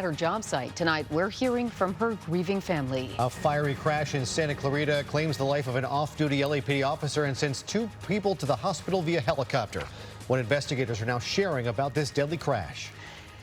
At her job site tonight, we're hearing from her grieving family. A fiery crash in Santa Clarita claims the life of an off-duty LAPD officer and sends 2 people to the hospital via helicopter. What investigators are now sharing about this deadly crash.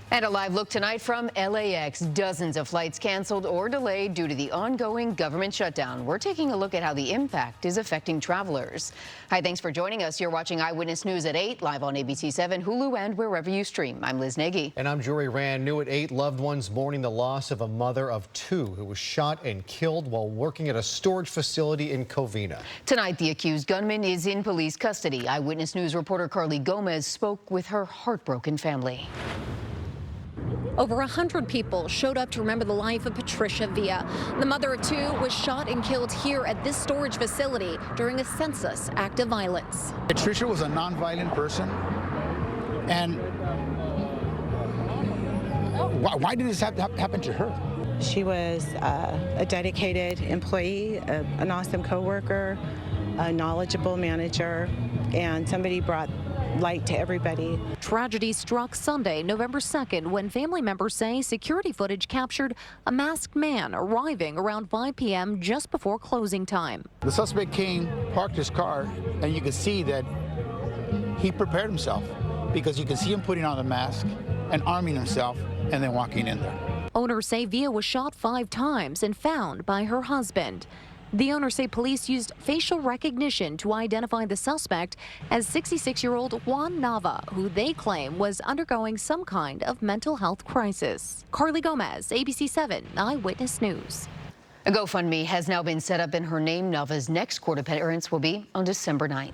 And a live look tonight from LAX. Dozens of flights canceled or delayed due to the ongoing government shutdown. We're taking a look at how the impact is affecting travelers. Hi, thanks for joining us. You're watching Eyewitness News at 8, live on ABC 7, Hulu, and wherever you stream. I'm Liz Nagy. And I'm Jory Rand. New at 8, loved ones mourning the loss of a mother of 2 who was shot and killed while working at a storage facility in Covina. Tonight, the accused gunman is in police custody. Eyewitness News reporter Carly Gomez spoke with her heartbroken family. Over 100 people showed up to remember the life of Patricia Villa. The mother of 2 was shot and killed here at this storage facility during a senseless act of violence. Patricia was a nonviolent person, and why did this happen to her? She was a dedicated employee, an awesome coworker, a knowledgeable manager, and somebody brought light to everybody. Tragedy struck Sunday, November 2nd, when family members say security footage captured a masked man arriving around 5 p.m. just before closing time. The suspect came, parked his car, and you could see that he prepared himself, because you can see him putting on the mask and arming himself and then walking in there. Owners say Villa was shot 5 times and found by her husband. The owners say police used facial recognition to identify the suspect as 66-year-old Juan Nava, who they claim was undergoing some kind of mental health crisis. Carly Gomez, ABC 7 Eyewitness News. A GoFundMe has now been set up in her name. Nava's next court appearance will be on December 9th.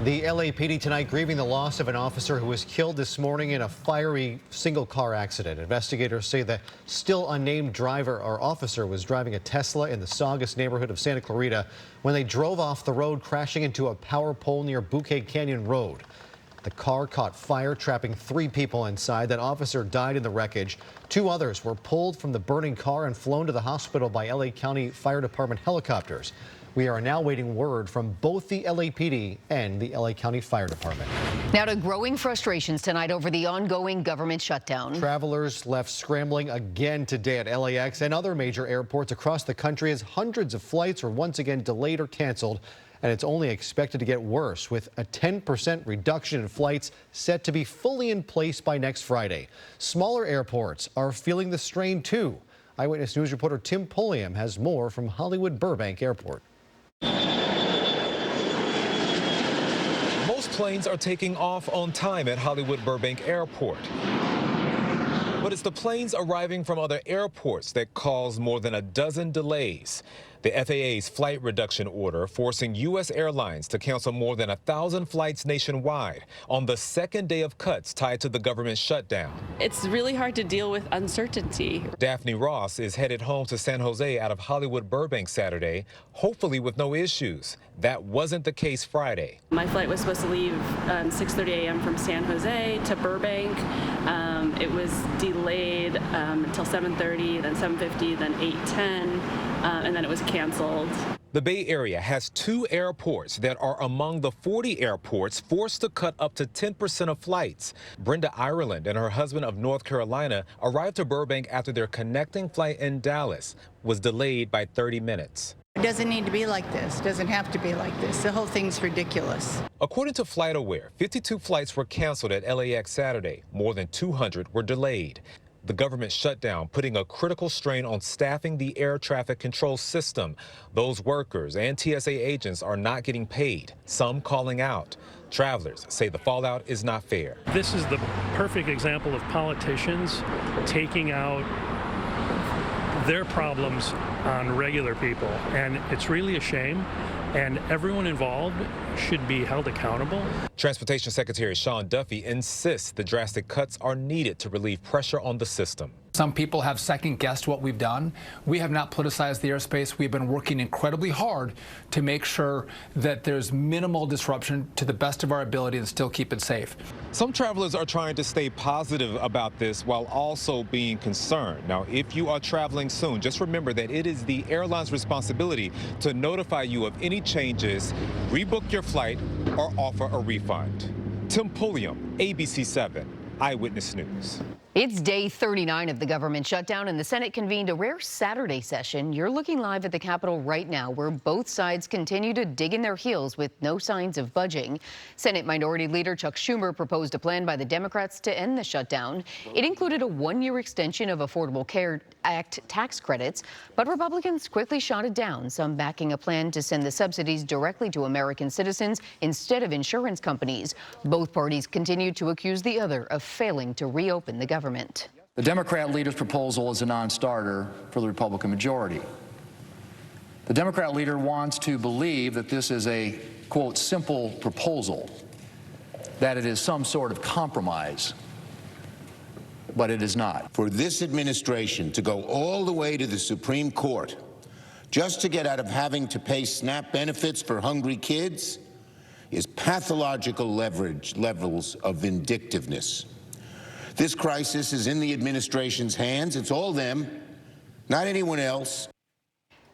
The LAPD tonight grieving the loss of an officer who was killed this morning in a fiery single-car accident. Investigators say the still unnamed driver or officer was driving a Tesla in the Saugus neighborhood of Santa Clarita when they drove off the road, crashing into a power pole near Bouquet Canyon Road. The car caught fire, trapping 3 people inside. That officer died in the wreckage. 2 others were pulled from the burning car and flown to the hospital by LA County Fire Department helicopters. We are now waiting word from both the LAPD and the LA County Fire Department. Now to growing frustrations tonight over the ongoing government shutdown. Travelers left scrambling again today at LAX and other major airports across the country as hundreds of flights were once again delayed or canceled. And it's only expected to get worse, with a 10% reduction in flights set to be fully in place by next Friday. Smaller airports are feeling the strain too. Eyewitness News reporter Tim Pulliam has more from Hollywood Burbank Airport. Most planes are taking off on time at Hollywood Burbank Airport. But it's the planes arriving from other airports that caused more than a dozen delays. The FAA's flight reduction order forcing U.S. airlines to cancel more than 1,000 flights nationwide on the second day of cuts tied to the government shutdown. It's really hard to deal with uncertainty. Daphne Ross is headed home to San Jose out of Hollywood Burbank Saturday, hopefully with no issues. That wasn't the case Friday. My flight was supposed to leave 6:30 a.m. from San Jose to Burbank. It was delayed until 7:30, then 7:50, then 8:10, and then it was canceled. The Bay Area has 2 airports that are among the 40 airports forced to cut up to 10% of flights. Brenda Ireland and her husband of North Carolina arrived to Burbank after their connecting flight in Dallas was delayed by 30 minutes. It doesn't need to be like this. It doesn't have to be like this. The whole thing's ridiculous. According to FlightAware, 52 flights were canceled at LAX Saturday. More than 200 were delayed. The government shutdown putting a critical strain on staffing the air traffic control system. Those workers and TSA agents are not getting paid, some calling out. Travelers say the fallout is not fair. This is the perfect example of politicians taking out their problems on regular people, and it's really a shame, and everyone involved should be held accountable. Transportation Secretary Sean Duffy insists the drastic cuts are needed to relieve pressure on the system. Some people have second-guessed what we've done. We have not politicized the airspace. We've been working incredibly hard to make sure that there's minimal disruption to the best of our ability and still keep it safe. Some travelers are trying to stay positive about this while also being concerned. Now, if you are traveling soon, just remember that it is the airline's responsibility to notify you of any changes, rebook your flight, or offer a refund. Tim Pulliam, ABC 7 Eyewitness News. It's day 39 of the government shutdown, and the Senate convened a rare Saturday session. You're looking live at the Capitol right now, where both sides continue to dig in their heels with no signs of budging. Senate Minority Leader Chuck Schumer proposed a plan by the Democrats to end the shutdown. It included a one-year extension of Affordable Care Act tax credits, but Republicans quickly shot it down, some backing a plan to send the subsidies directly to American citizens instead of insurance companies. Both parties continue to accuse the other of failing to reopen the government. The Democrat leader's proposal is a non-starter for the Republican majority. The Democrat leader wants to believe that this is a, quote, simple proposal, that it is some sort of compromise, but it is not. For this administration to go all the way to the Supreme Court just to get out of having to pay SNAP benefits for hungry kids is pathological levels of vindictiveness. This crisis is in the administration's hands. It's all them, not anyone else.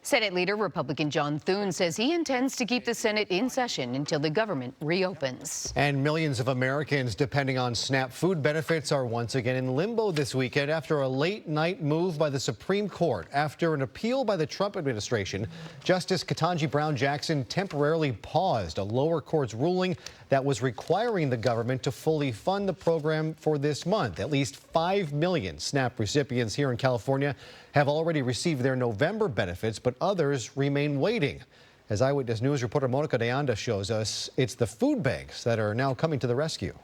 Senate Leader Republican John Thune says he intends to keep the Senate in session until the government reopens. And millions of Americans depending on SNAP food benefits are once again in limbo this weekend after a late-night move by the Supreme Court. After an appeal by the Trump administration, Justice Ketanji Brown Jackson temporarily paused a lower court's ruling that was requiring the government to fully fund the program for this month. At least 5 million SNAP recipients here in California have already received their November benefits, but others remain waiting. As Eyewitness News reporter Monica de Anda shows us, it's the food banks that are now coming to the rescue.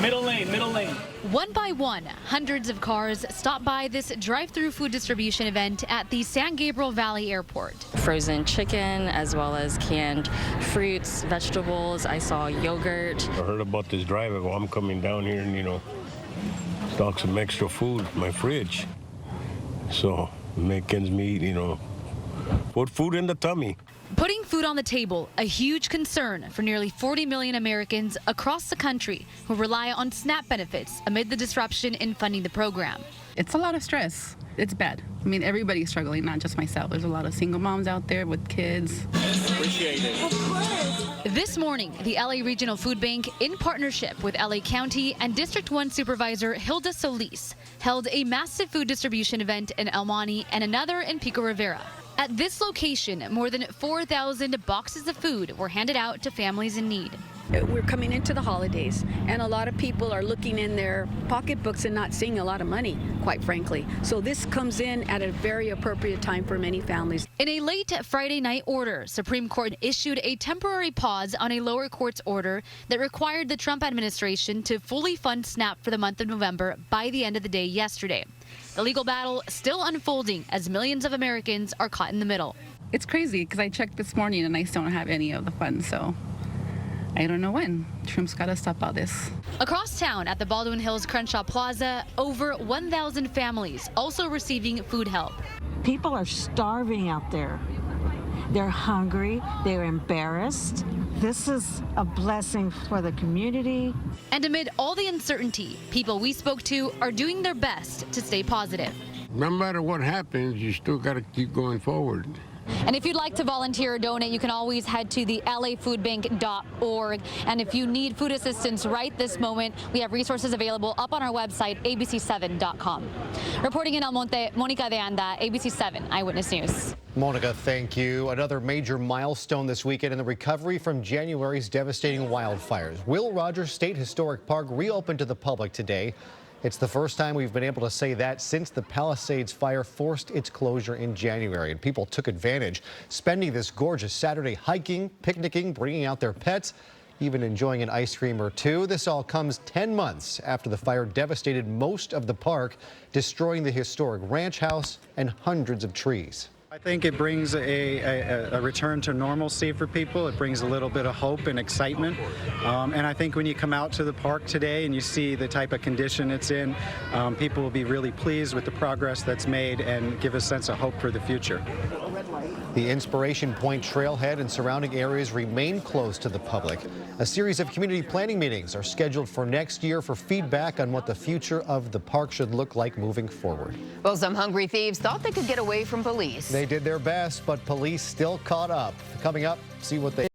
Middle lane, middle lane. One by one, hundreds of cars stop by this drive-through food distribution event at the San Gabriel Valley Airport. Frozen chicken, as well as canned fruits, vegetables. I saw yogurt. I heard about this drive. Well, I'm coming down here and, stock some extra food in my fridge. So, make ends meet, put food in the tummy. Putting food on the table, a huge concern for nearly 40 million Americans across the country who rely on SNAP benefits amid the disruption in funding the program. It's a lot of stress. It's bad. I mean, everybody's struggling, not just myself. There's a lot of single moms out there with kids. Appreciate it. This morning, the LA Regional Food Bank, in partnership with LA County and District 1 Supervisor Hilda Solis, held a massive food distribution event in El Monte and another in Pico Rivera. At this location, more than 4,000 boxes of food were handed out to families in need. We're coming into the holidays, and a lot of people are looking in their pocketbooks and not seeing a lot of money, quite frankly. So this comes in at a very appropriate time for many families. In a late Friday night order, Supreme Court issued a temporary pause on a lower court's order that required the Trump administration to fully fund SNAP for the month of November by the end of the day yesterday. The legal battle still unfolding as millions of Americans are caught in the middle. It's crazy because I checked this morning and I still don't have any of the funds, so I don't know when. Trump's got to stop all this. Across town at the Baldwin Hills Crenshaw Plaza, over 1,000 families also receiving food help. People are starving out there. They're hungry. They're embarrassed. This is a blessing for the community. And amid all the uncertainty, people we spoke to are doing their best to stay positive. No matter what happens, you still got to keep going forward. And if you'd like to volunteer or donate, you can always head to the lafoodbank.org. And if you need food assistance right this moment, we have resources available up on our website, abc7.com. Reporting in El Monte, Monica de Anda, ABC7 Eyewitness News. Monica, thank you. Another major milestone this weekend in the recovery from January's devastating wildfires. Will Rogers State Historic Park reopened to the public today. It's the first time we've been able to say that since the Palisades fire forced its closure in January, and people took advantage, spending this gorgeous Saturday hiking, picnicking, bringing out their pets, even enjoying an ice cream or two. This all comes 10 months after the fire devastated most of the park, destroying the historic ranch house and hundreds of trees. I think it brings a return to normalcy for people. It brings a little bit of hope and excitement. And I think when you come out to the park today and you see the type of condition it's in, people will be really pleased with the progress that's made and give a sense of hope for the future. The Inspiration Point trailhead and surrounding areas remain closed to the public. A series of community planning meetings are scheduled for next year for feedback on what the future of the park should look like moving forward. Well, some hungry thieves thought they could get away from police. They did their best, but police still caught up. Coming up, see what they